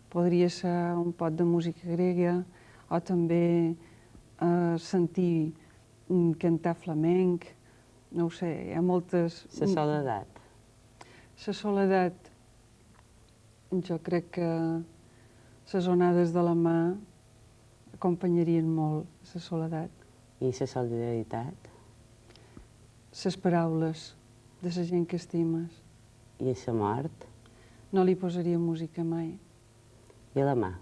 podria ser un pot de música grega o també sentir cantar flamenc, no ho sé, hi ha moltes... La soledat. La soledat, jo crec que les onades de la mà acompanyarien molt la soledat. I la solidaritat? Les paraules de la gent que estimes. I la mort? No li posaria música mai. I la mà?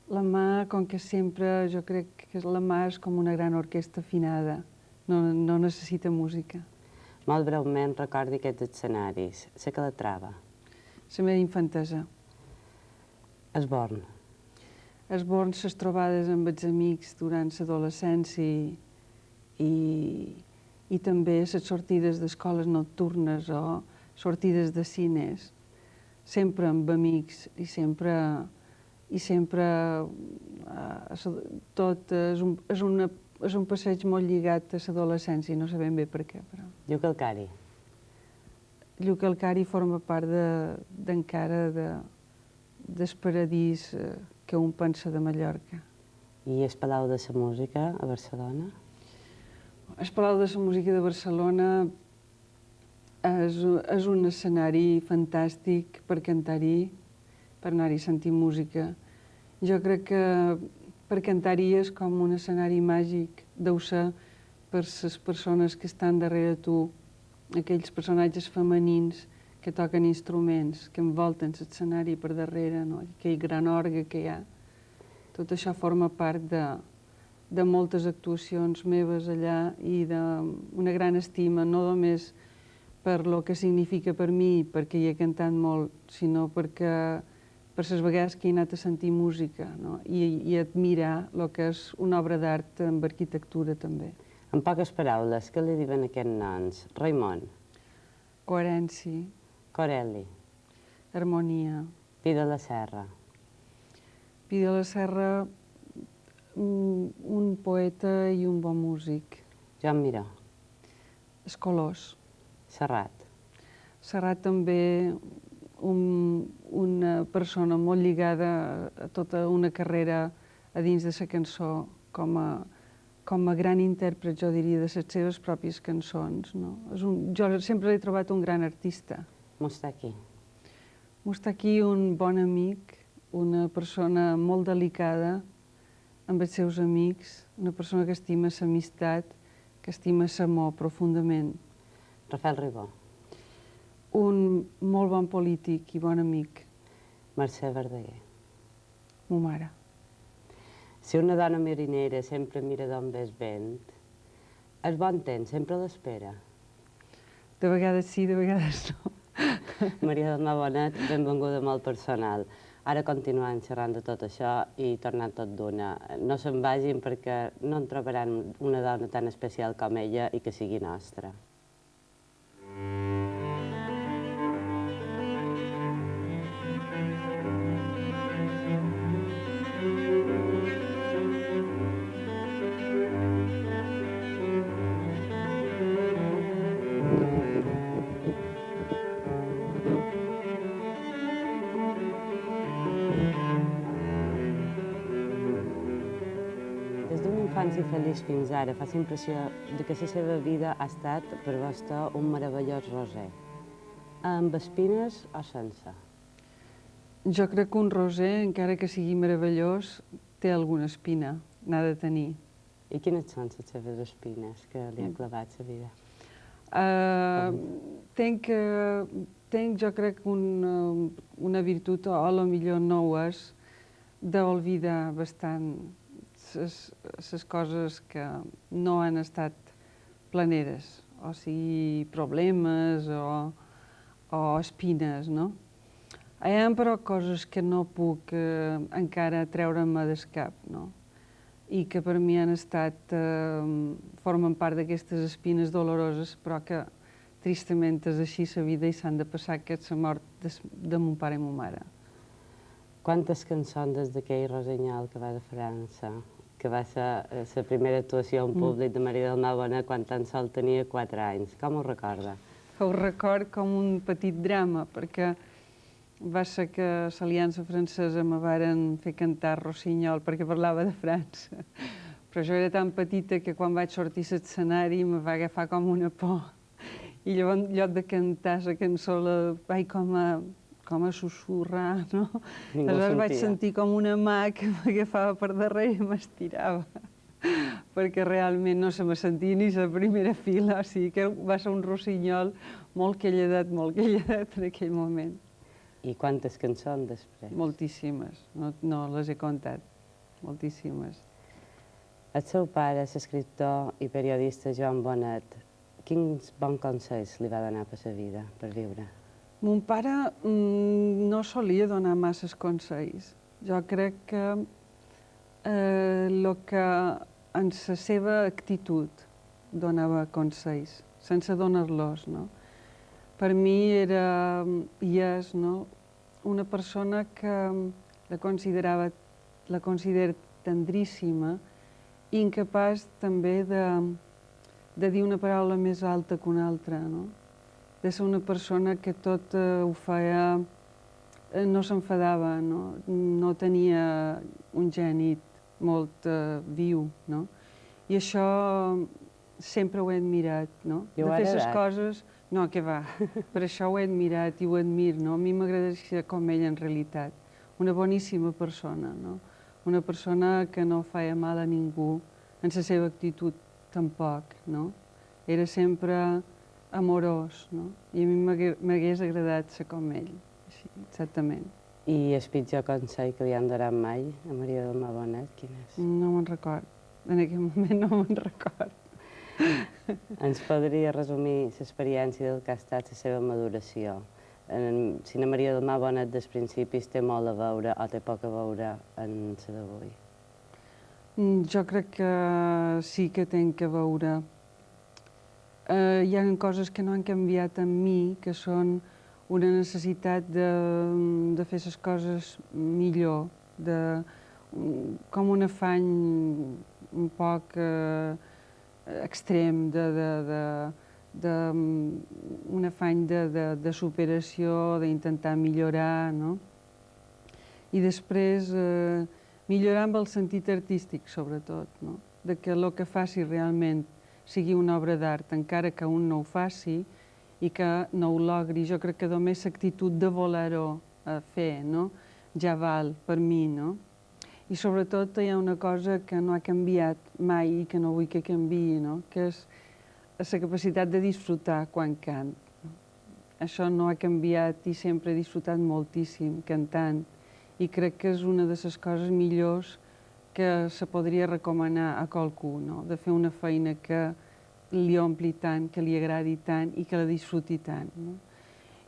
La mà, com que sempre, jo crec que la mà és com una gran orquestra afinada. No necessita música. Molt breument recordi aquests escenaris. La Calatrava. La meva infantesa. Esborn. Esborn, les trobades amb els amics durant l'adolescència i també les sortides d'escoles nocturnes o sortides de cines, sempre amb amics i sempre tot és un passeig molt lligat a l'adolescència, no sabem bé per què, però... Lluc el Cari. Lluc el Cari forma part encara del paradís que un pensa de Mallorca. I el Palau de la Música a Barcelona? El Palau de la Música de Barcelona és un escenari fantàstic per cantar-hi, per anar-hi a sentir música. Jo crec que per cantar-hi és com un escenari màgic, deu ser per les persones que estan darrere tu, aquells personatges femenins que toquen instruments, que envolten l'escenari per darrere, no? Aquell gran orgue que hi ha. Tot això forma part de moltes actuacions meves allà i d'una gran estima, no només per lo que significa per mi, perquè hi he cantat molt, sinó per les vegades que he anat a sentir música, no? I admirar el que és una obra d'art amb arquitectura també. En poques paraules, què li diuen aquests noms? Raimon. Coherència. Corelli. Harmonia. Pi de la Serra. Pi de la Serra, un poeta i un bon músic. Joan Miró. Escolós. Serrat. Serrat també una persona molt lligada a tota una carrera a dins de la cançó, com a gran intèrpret, jo diria, de les seves pròpies cançons. Jo sempre l'he trobat un gran artista. Mustaki. Mustaki, un bon amic, una persona molt delicada amb els seus amics, una persona que estima l'amistat, que estima l'amor profundament. Rafael Ribó. Un molt bon polític i bon amic. Mercè Verdaguer. Mo mare. Si una dona marinera sempre mira d'on ve el vent, el bon temps sempre l'espera. De vegades sí, de vegades no. Maria del Mar Bonet, benvinguda molt personal. Ara continuem xerrant de tot això i tornant tot d'una. No se'n vagin perquè no en trobaran una dona tan especial com ella i que sigui nostra. I feliç fins ara, fa la impressió que la seva vida ha estat per vostè un meravellós roser. Amb espines o sense? Jo crec que un roser, encara que sigui meravellós, té alguna espina, n'ha de tenir. I quines són les seves espines que li ha clavat la vida? Tenc, jo crec, una virtut, o potser no ho és, d'oblidar bastant les coses que no han estat planeres, o sigui, problemes o espines, no? Hi ha, però, coses que no puc encara treure-me del cap, no? I que per mi han estat, formen part d'aquestes espines doloroses, però que tristament és així la vida i s'han de passar, que és la mort de mon pare i ma mare. Quantes cançons des d'aquell rossinyol que va de França, que va ser la primera actuació en públic de Maria del Mar Bonet quan tan sol tenia 4 anys. Com ho recorda? Ho record com un petit drama, perquè va ser que l'Aliança Francesa me varen fer cantar Rossinyol perquè parlava de França. Però jo era tan petita que quan vaig sortir a l'escenari me va agafar com una por. I llavors, en lloc de cantar la cançó, la vaig com a sussurrar, no? Aleshores vaig sentir com una mà que m'agafava per darrere i m'estirava. Perquè realment no se me sentia ni la primera fila, o sigui que va ser un rossinyol molt quelladet en aquell moment. I quantes cançons després? Moltíssimes, no les he comptat, moltíssimes. El seu pare, l'escriptor i periodista Joan Bonet, quins bons consells li va donar per la vida, per viure? Mon pare no solia donar masses consells. Jo crec que el que en la seva actitud donava consells, sense donar-los, no? Per mi era i és, no, una persona que la considero tendríssima i incapaç també de dir una paraula més alta que una altra, no? De ser una persona que tot ho feia, no s'enfadava, no tenia un gènit molt viu, no? I això sempre ho he admirat, no? I ho ha de fer les agradat? coses... No, què va. Per això ho he admirat i ho admiro, no? A mi m'agradaria ser com ell en realitat. Una boníssima persona, no? Una persona que no feia mal a ningú, en la seva actitud tampoc, no? Era sempre amorós, no? I a mi m'hagués agradat ser com ell, així, exactament. I el pitjor consell que li han donat mai a Maria del Mar Bonet, quin és? No me'n record. En aquell moment no me'n record. Ens podria resumir l'experiència del que ha estat la seva maduració? Si la Maria del Mar Bonet dels principis té molt a veure o té poc a veure en la d'avui? Jo crec que sí que tenc a veure. Hi ha coses que no han canviat en mi, que són una necessitat de fer les coses millor, com un afany un poc extrem, un afany de superació, d'intentar millorar, no? I després millorar amb el sentit artístic, sobretot, no? De que el que faci realment sigui una obra d'art, encara que un no ho faci i que no ho logri. Jo crec que només l'actitud de voler-ho fer, no? Ja val per mi, no? I sobretot hi ha una cosa que no ha canviat mai i que no vull que canviï, no? Que és la capacitat de disfrutar quan cant. Això no ha canviat i sempre he disfrutat moltíssim cantant. I crec que és una de les coses millors que se podria recomanar a qualcú, no? De fer una feina que li ompli tant, que li agradi tant i que la disfruti tant, no?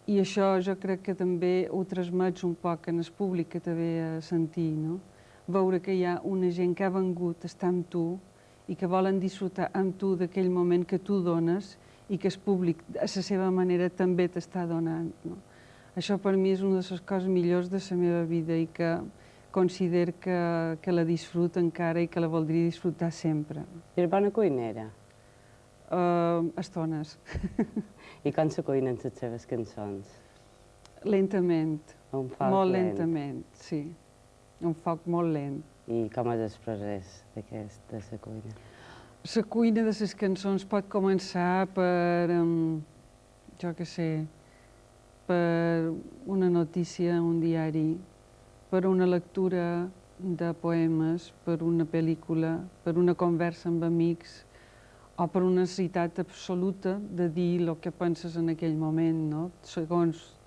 I això jo crec que també ho transmets un poc en el públic que te ve a sentir, no? Veure que hi ha una gent que ha vengut a estar amb tu i que volen disfrutar amb tu d'aquell moment que tu dones i que el públic, a la seva manera, també t'està donant, no? Això per mi és una de les coses millors de la meva vida i que considero que la disfruto encara i que la voldria disfrutar sempre. És bona cuinera? Estones. I com se cuinen les seves cançons? Lentament. Un foc Molt lent. lentament, sí. Un foc molt lent. I com és el procés de la cuina? La cuina de les cançons pot començar per, jo què sé, per una notícia a un diari, per una lectura de poemes, per una pel·lícula, per una conversa amb amics, o per una necessitat absoluta de dir el que penses en aquell moment, no? Segons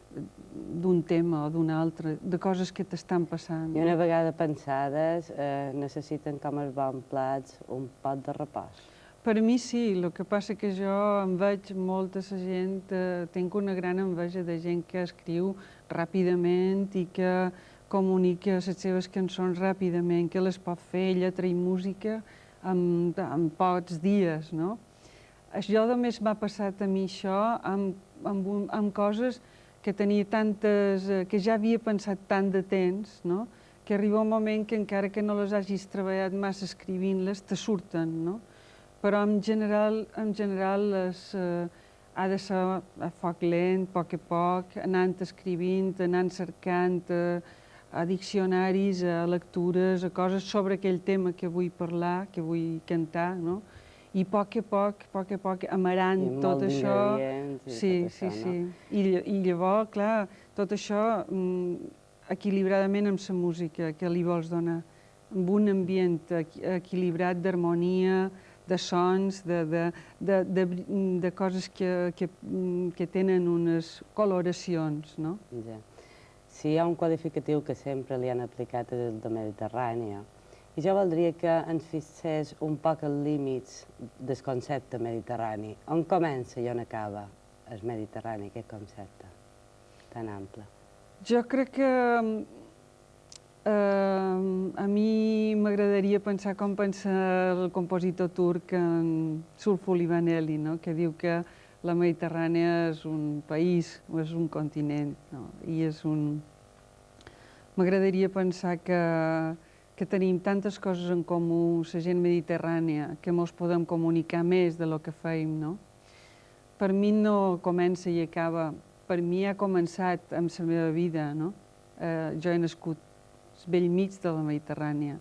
d'un tema o d'un altre, de coses que t'estan passant. I una vegada pensades, necessiten com els bons plats un pot de repòs. Per mi sí, el que passa que jo em veig molta gent, tinc una gran enveja de gent que escriu ràpidament i que comunica les seves cançons ràpidament, que les pot fer lletra i música en pocs dies, no? Jo només m'ha passat a mi això amb coses que tenia tantes, que ja havia pensat tant de temps, no? Que arriba un moment que encara que no les hagis treballat massa escrivint-les, te surten, no? Però en general ha de ser a foc lent, a poc, anant escrivint, anant cercant a diccionaris, a lectures, a coses sobre aquell tema que vull parlar, que vull cantar, no? I a poc, amarant tot això. Sí. I llavors, clar, tot això equilibradament amb la música que li vols donar, amb un ambient equilibrat d'harmonia, de sons, de coses que tenen unes coloracions, no? Ja. Si hi ha un qualificatiu que sempre li han aplicat és el de Mediterrània, i jo voldria que ens fixés un poc els límits del concepte mediterrani. On comença i on acaba el Mediterrani, aquest concepte tan ample? Jo crec que a mi m'agradaria pensar com pensa el compositor turc en Sulfo Livaneli, no? Que diu que la Mediterrània és un país o és un continent, no? I és un... M'agradaria pensar que tenim tantes coses en comú, la gent mediterrània, que mos podem comunicar més de lo que feim, no? Per mi no comença i acaba, per mi ha començat amb la meva vida, no? Jo he nascut al bell mig de la Mediterrània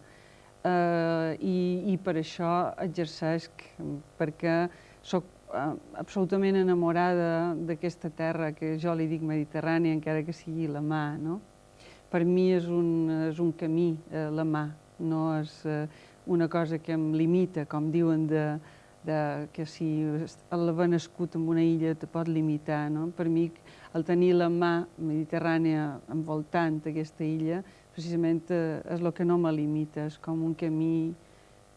i per això exercesc, perquè soc absolutament enamorada d'aquesta terra que jo li dic Mediterrània, encara que sigui la mà, no? Per mi és un camí, la mà, no és una cosa que em limita, com diuen que si l'haver nascut en una illa te pot limitar, no? Per mi, el tenir la mà mediterrània envoltant aquesta illa, precisament és el que no me limita, és com un camí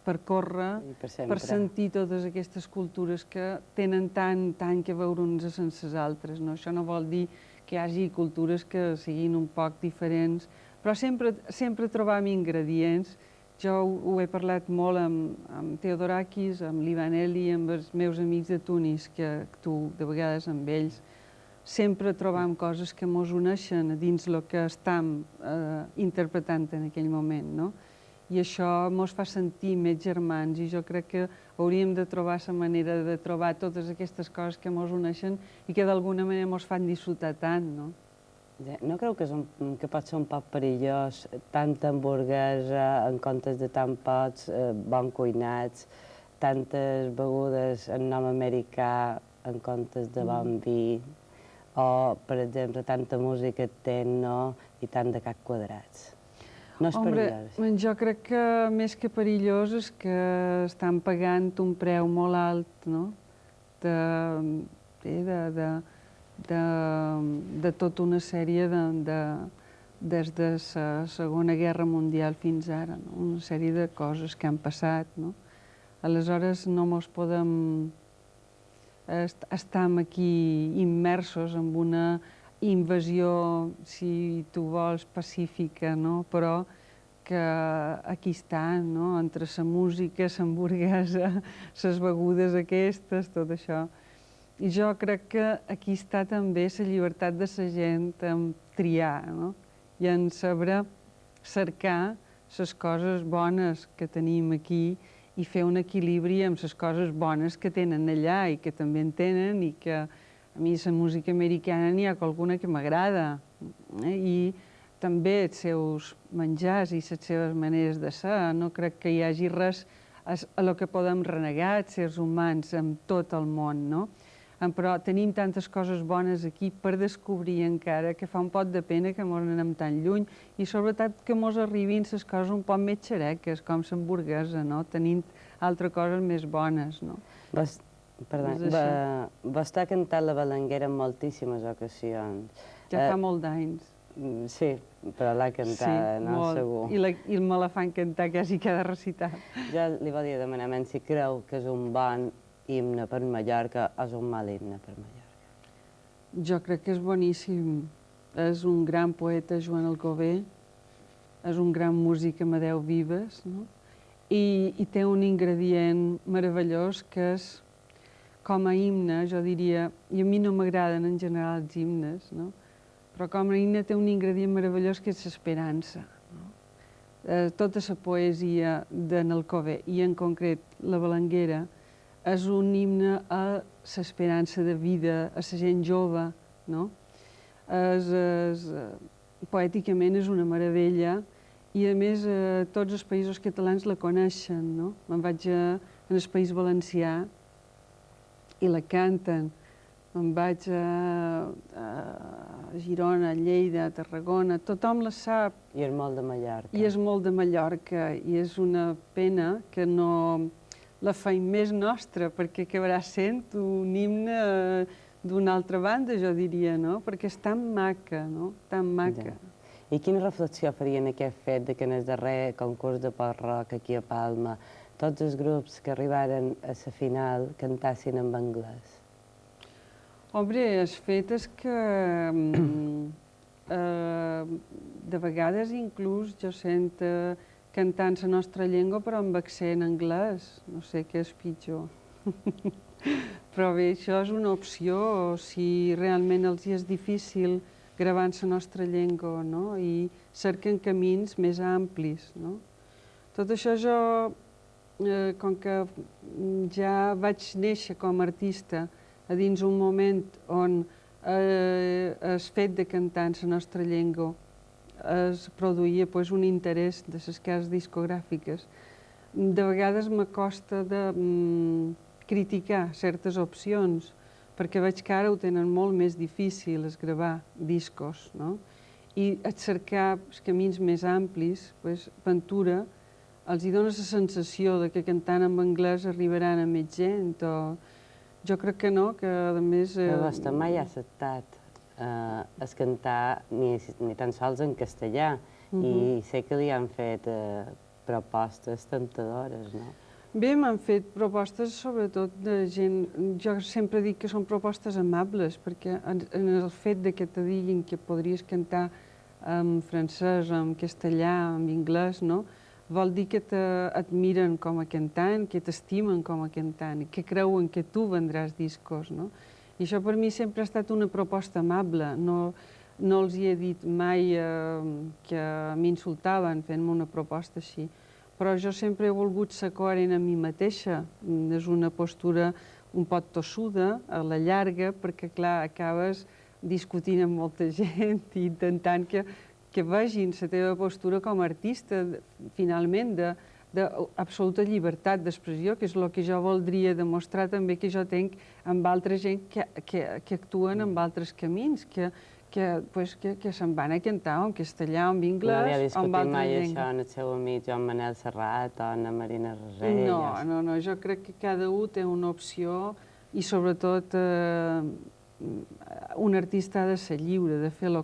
per córrer, per sentir totes aquestes cultures que tenen tant que veure unes sense les altres, no? Això no vol dir que hi hagi cultures que siguin un poc diferents, però sempre trobam ingredients. Jo ho he parlat molt amb Theodorakis, amb Livaneli, amb els meus amics de Tunis, que tu de vegades amb ells sempre trobam coses que mos uneixen dins el que estam interpretant en aquell moment, no? I això mos fa sentir més germans i jo crec que hauríem de trobar la manera de trobar totes aquestes coses que mos uneixen i que d'alguna manera mos fan disfrutar tant, no? No creu que pot ser un poc perillós tanta hamburguesa en comptes de tan pocs bons cuinats, tantes begudes en nom americà en comptes de bon vi, o, per exemple, tanta música techno i tant de cap quadrats? No és perillós? Home, jo crec que més que perillós és que estan pagant un preu molt alt, no? De tota una sèrie des de la Segona Guerra Mundial fins ara, no? Una sèrie de coses que han passat, no? Aleshores no mos podem... Estam aquí immersos en una invasió, si tu vols, pacífica, no? Però que aquí està, no? Entre la música, l'hamburguesa, les begudes aquestes, tot això. I jo crec que aquí està també la llibertat de la gent en triar, no? I en saber cercar les coses bones que tenim aquí i fer un equilibri amb les coses bones que tenen allà i que també en tenen i que a mi la música americana n'hi ha alguna que m'agrada. I també els seus menjars i les seves maneres de ser. No crec que hi hagi res a lo que podem renegar, els éssers humans, amb tot el món, no? Però tenim tantes coses bones aquí per descobrir encara que fa un pot de pena que mos n'anem tan lluny i sobretot que mos arribin les coses un poc més xereques, com l'hamburguesa, no? Tenint altres coses més bones, no? Vostè ha cantat la Belenguera en moltíssimes ocasions. Ja fa molt d'anys. Sí, però l'ha cantada, no? Segur. I me la fan cantar quasi cada recital. Jo li volia demanar si creu que és un bon himne per Mallorca o és un mal himne per Mallorca. Jo crec que és boníssim. És un gran poeta, Joan Alcover, és un gran músic, Amadeu Vives, no? I té un ingredient meravellós que és, com a himne, jo diria, i a mi no m'agraden en general els himnes, no? Però com a himne té un ingredient meravellós que és l'esperança. Tota la poesia d'en Alcover, i en concret la Belenguera, és un himne a l'esperança de vida, a la gent jove, no? Poèticament és una meravella i, a més, tots els països catalans la coneixen, no? Me'n vaig en el País Valencià i la canten. Me'n vaig a Girona, a Lleida, a Tarragona, tothom la sap. I és molt de Mallorca. I és molt de Mallorca, i és una pena que no la feim més nostra, perquè acabarà sent un himne d'una altra banda, jo diria, no? Perquè és tan maca, no? Tan maca. Ja. I quina reflexió farien aquest fet de que en el darrer concurs de pop-rock aquí a Palma tots els grups que arribaren a la final cantassin en anglès? Home, el fet és que de vegades inclús jo sent cantant la nostra llengua però amb accent anglès. No sé què és pitjor. Però bé, això és una opció, si realment els és difícil gravant la nostra llengua, no? I cerquen camins més amplis, no? Tot això jo, com que ja vaig néixer com a artista a dins un moment on el fet de cantar en la nostra llengua es produïa un interès de les cases discogràfiques, de vegades m'acosta de criticar certes opcions, perquè veig que ara ho tenen molt més difícil, es gravar discos, no? I cercar els camins més amplis, Ventura, els hi dona la sensació de que cantant en anglès arribaran a més gent, o... Jo crec que no, que a més... Però vostè mai ha acceptat es cantar ni tan sols en castellà, i sé que li han fet propostes tentadores, no? Bé, m'han fet propostes sobretot de gent... Jo sempre dic que són propostes amables, perquè en el fet de que te diguin que podries cantar en francès, en castellà, en anglès, no? Vol dir que t'admiren com a cantant, que t'estimen com a cantant, i que creuen que tu vendràs discos, no? I això per mi sempre ha estat una proposta amable. No els hi he dit mai que m'insultaven fent-me una proposta així. Però jo sempre he volgut ser coherent amb mi mateixa. És una postura un poc tossuda, a la llarga, perquè, clar, acabes discutint amb molta gent i intentant que vegin la teva postura com a artista, finalment, d'absoluta llibertat d'expressió, que és el que jo voldria demostrar també que jo tenc amb altra gent que actuen amb altres camins, que se'n van a cantar en castellà, en anglès, no havia o en discutit altres mai llengües. això en el seu amic Joan Manel Serrat o Anna Marina Rosell? No, jo crec que cada un té una opció i sobretot un artista ha de ser lliure, de fer el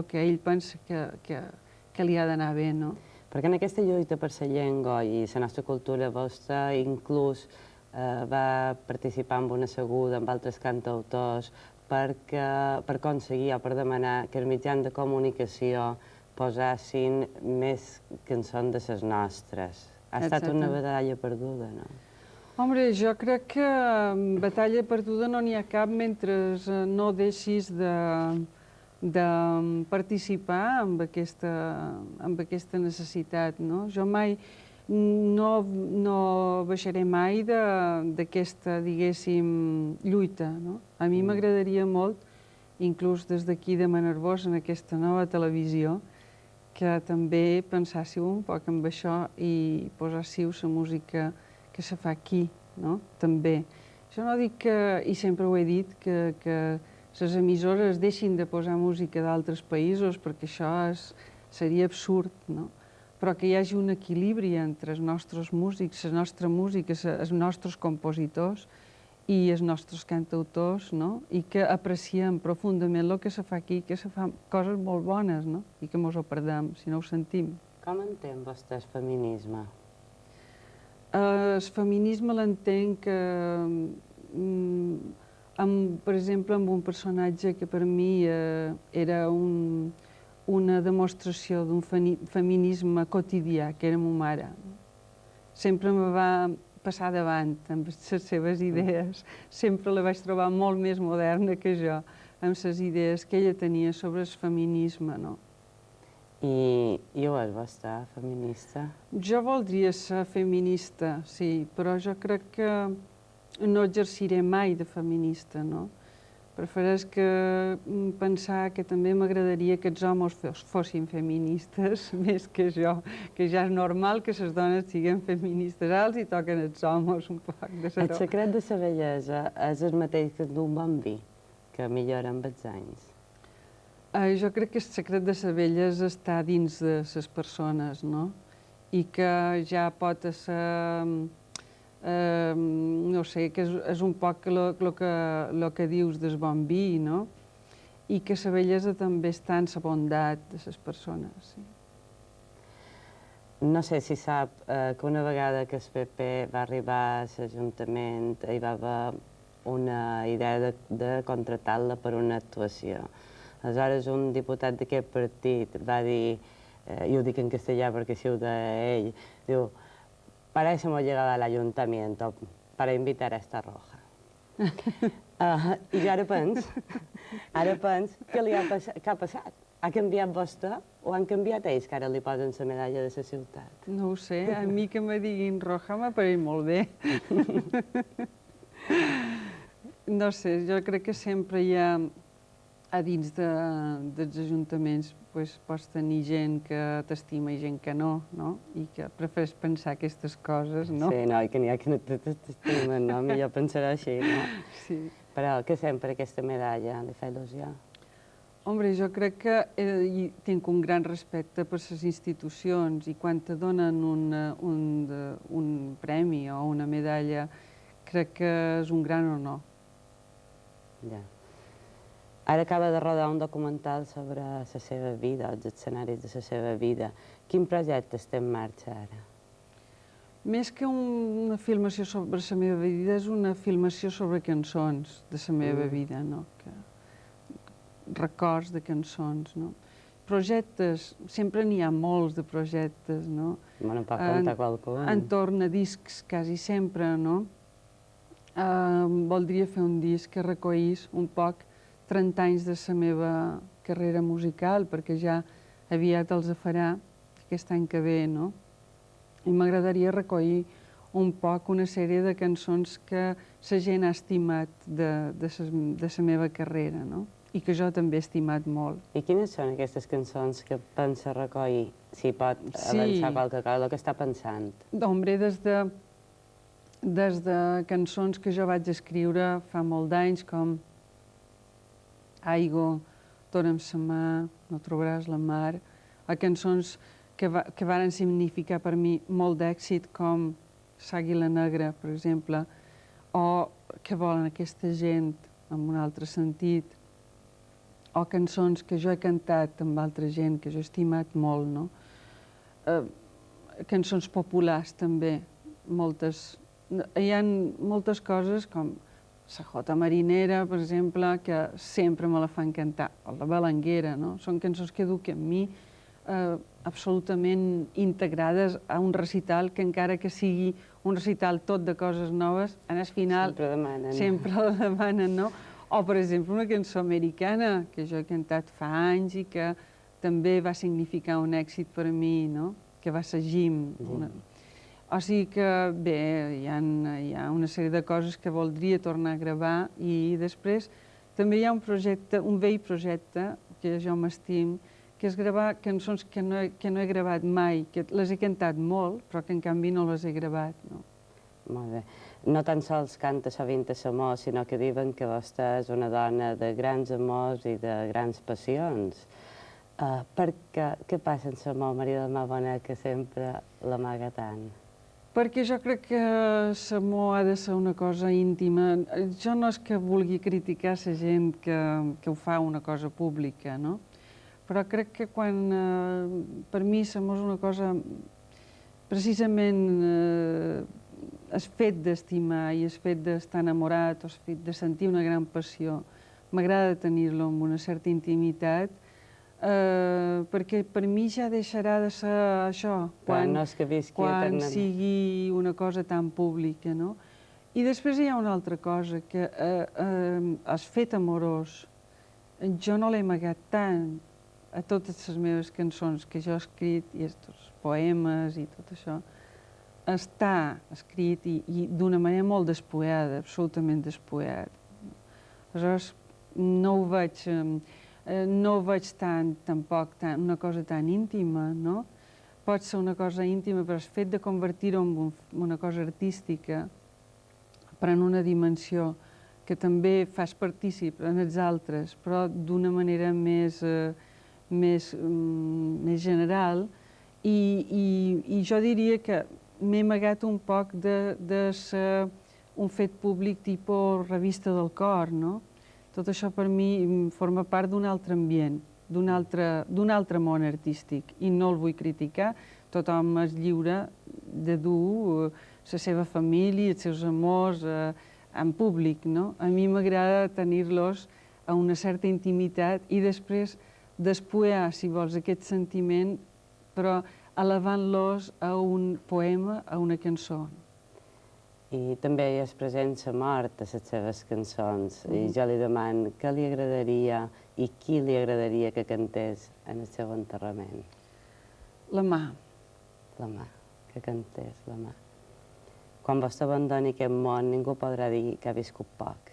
que ell pensa que li ha d'anar bé, no? Perquè en aquesta lluita per la llengua i la nostra cultura, vostè inclús va participar en una asseguda amb altres cantautors per aconseguir o per demanar que els mitjans de comunicació posassin més cançons de les nostres. Ha estat una batalla perduda, no? Home, jo crec que batalla perduda no n'hi ha cap mentre no deixis de participar amb aquesta necessitat, no? Jo mai no baixaré mai d'aquesta, diguéssim, lluita, no? A mi m'agradaria molt, inclús des d'aquí de Manarbós, en aquesta nova televisió, que també pensássiu un poc en això i posássiu la música que se fa aquí, no? També. Jo no dic que, i sempre ho he dit, que les emissores deixin de posar música d'altres països, perquè això seria absurd, no? Però que hi hagi un equilibri entre els nostres músics, la nostra música, els nostres compositors i els nostres cantautors, no? I que apreciem profundament el que se fa aquí, que se fan coses molt bones, no? I que mos ho perdem, si no ho sentim. Com entén vostè el feminisme? El feminisme l'entenc per exemple, amb un personatge que per mi era una demostració d'un feminisme quotidià, que era ma mare. Sempre me va passar davant amb les seves idees. Sempre la vaig trobar molt més moderna que jo, amb les idees que ella tenia sobre el feminisme, no? I ho és vostè, feminista? Jo voldria ser feminista, sí, però jo crec que no exerciré mai de feminista, no? Prefereix pensar que també m'agradaria que els homes fossin feministes més que jo, que ja és normal que les dones siguin feministes, els i toquen els homes un poc de El seró. secret de la bellesa és el mateix que d'un bon vi, que millora amb els anys. Jo crec que el secret de la bellesa està dins de les persones, no? I que ja pot ser... no sé, que és un poc el que dius del bon vi, no? I que la bellesa també està en la bondat de les persones. Sí. No sé si sap que una vegada que el PP va arribar a l'Ajuntament hi va haver una idea de contractar-la per una actuació. Aleshores, un diputat d'aquest partit va dir, i ho dic en castellà perquè així ho deia ell, diu: para eso hemos llegado al ayuntamiento, para invitar a esta roja. I jo ara penso què ha passat? Ha canviat vostè o han canviat ells que ara li posen la medalla de la ciutat? No ho sé, a mi que me diguin roja m'apareix molt bé. No sé, jo crec que sempre hi ha a dins dels ajuntaments pots tenir gent que t'estima i gent que no, i que prefereix pensar aquestes coses, no? Sí, no, i que n'hi ha que no t'estimen, no? Millor pensarà així, no? Sí. Però que sempre aquesta medalla li fa il·lusió? Hombre, jo crec que tinc un gran respecte per les institucions i quan te donen un premi o una medalla crec que és un gran honor. Ja. Ara acaba de rodar un documental sobre la seva vida, els escenaris de la seva vida. Quin projecte està en marxa ara? Més que una filmació sobre la meva vida, és una filmació sobre cançons de la meva vida, no? Records de cançons, no? Projectes, sempre n'hi ha molts de projectes, no? Me'n pot contar qualcun? Entorn a discs, quasi sempre, no? Voldria fer un disc que recollís un poc 30 anys de la meva carrera musical, perquè ja aviat els farà aquest any que ve, no? I m'agradaria recollir un poc una sèrie de cançons que la gent ha estimat de la meva carrera, no? I que jo també he estimat molt. I quines són aquestes cançons que pensa recollir? Si pot avançar qualque cosa, el que està pensant. Hombre, des de cançons que jo vaig escriure fa molt d'anys, com Aigo, Torna'm sa mà, No trobaràs la mar, a cançons que varen significar per mi molt d'èxit, com S'Àguila Negra, per exemple, o Què volen aquesta gent, en un altre sentit, o cançons que jo he cantat amb altra gent, que jo he estimat molt, no? Cançons populars, també, moltes. Hi ha moltes coses, com la Jota Marinera, per exemple, que sempre me la fan cantar, o la Balanguera, no? Són cançons que duc amb mi absolutament integrades a un recital, que encara que sigui un recital tot de coses noves, en el final sempre la demanen, no? O, per exemple, una cançó americana que jo he cantat fa anys i que també va significar un èxit per a mi, no? Que va ser Jim. O sigui que, bé, hi ha una sèrie de coses que voldria tornar a gravar i després també hi ha un projecte, un vell projecte, que jo m'estim, que és gravar cançons que no he gravat mai, que les he cantat molt, però que en canvi no les he gravat, no? Molt bé. No tan sols canta sovint l'amor, sinó que diuen que vostè és una dona de grans amors i de grans passions. Què passa amb l'amor, Maria del Mar Bonet, que sempre l'amaga tant? Perquè jo crec que l'amor ha de ser una cosa íntima. Jo no és que vulgui criticar la gent que ho fa una cosa pública, no? Però crec que quan, per mi, l'amor és una cosa, precisament, el fet d'estimar i el fet d'estar enamorat o el fet de sentir una gran passió, m'agrada tenir-lo amb una certa intimitat, perquè per mi ja deixarà de ser això, quan sigui una cosa tan pública, no? I després hi ha una altra cosa, que el fet amorós, jo no l'he amagat tant a totes les meves cançons que jo he escrit, i els poemes i tot això, està escrit i d'una manera molt despullada, absolutament despullada. Aleshores, no ho veig tampoc una cosa tan íntima, no? Pot ser una cosa íntima, però el fet de convertir-ho en una cosa artística pren una dimensió que també fas partícip en els altres, però d'una manera més general. I jo diria que m'he amagat un poc de ser un fet públic tipus revista del cor, no? Tot això per mi forma part d'un altre ambient, d'un altre món artístic, i no el vull criticar. Tothom és lliure de dur la seva família, els seus amors en públic, no? A mi m'agrada tenir-los a una certa intimitat i després despullar, si vols, aquest sentiment, però elevant-los a un poema, a una cançó. I també hi és present la mort a les seves cançons. I jo li demano què li agradaria i qui li agradaria que cantés en el seu enterrament. La mà. La mà, que cantés la mà. Quan vostè abandoni aquest món, ningú podrà dir que ha viscut poc.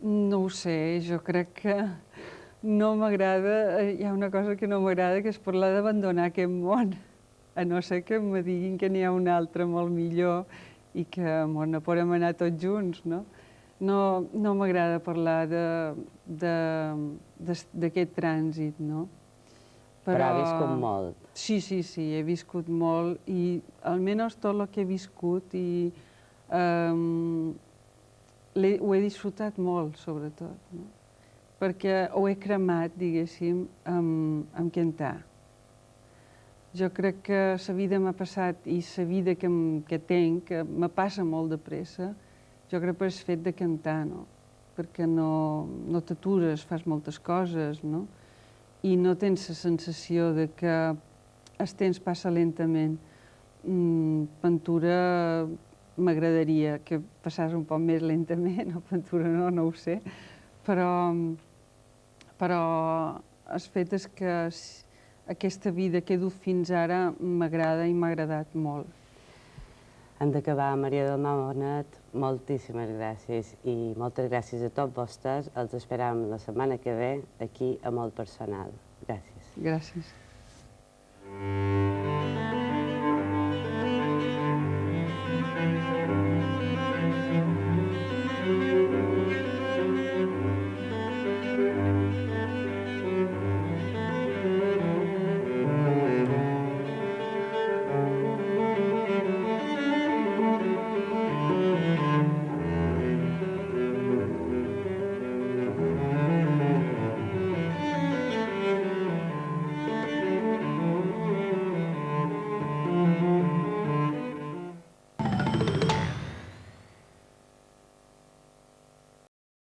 No ho sé, jo crec que no m'agrada, hi ha una cosa que no m'agrada, que és parlar d'abandonar aquest món. A no ser que em diguin que n'hi ha un altre molt millor i que no podem anar tots junts, no? No m'agrada parlar d'aquest trànsit, no? Però ha viscut molt. Sí, he viscut molt i almenys tot el que he viscut ho he disfrutat molt, sobretot, no? Perquè ho he cremat, diguéssim, amb cantar. Jo crec que la vida m'ha passat i la vida que tenc, que me passa molt de pressa, jo crec per el fet de cantar, no? Perquè no t'atures, fas moltes coses, no? I no tens la sensació de que el temps passa lentament. Pintura m'agradaria que passés un poc més lentament, o pintura no ho sé, però el fet és que aquesta vida que he dut fins ara m'agrada i m'ha agradat molt. Hem d'acabar, Maria del Mar Bonet, moltíssimes gràcies i moltes gràcies a tots vostès. Els esperam la setmana que ve aquí a Molt Personal. Gràcies. Gràcies.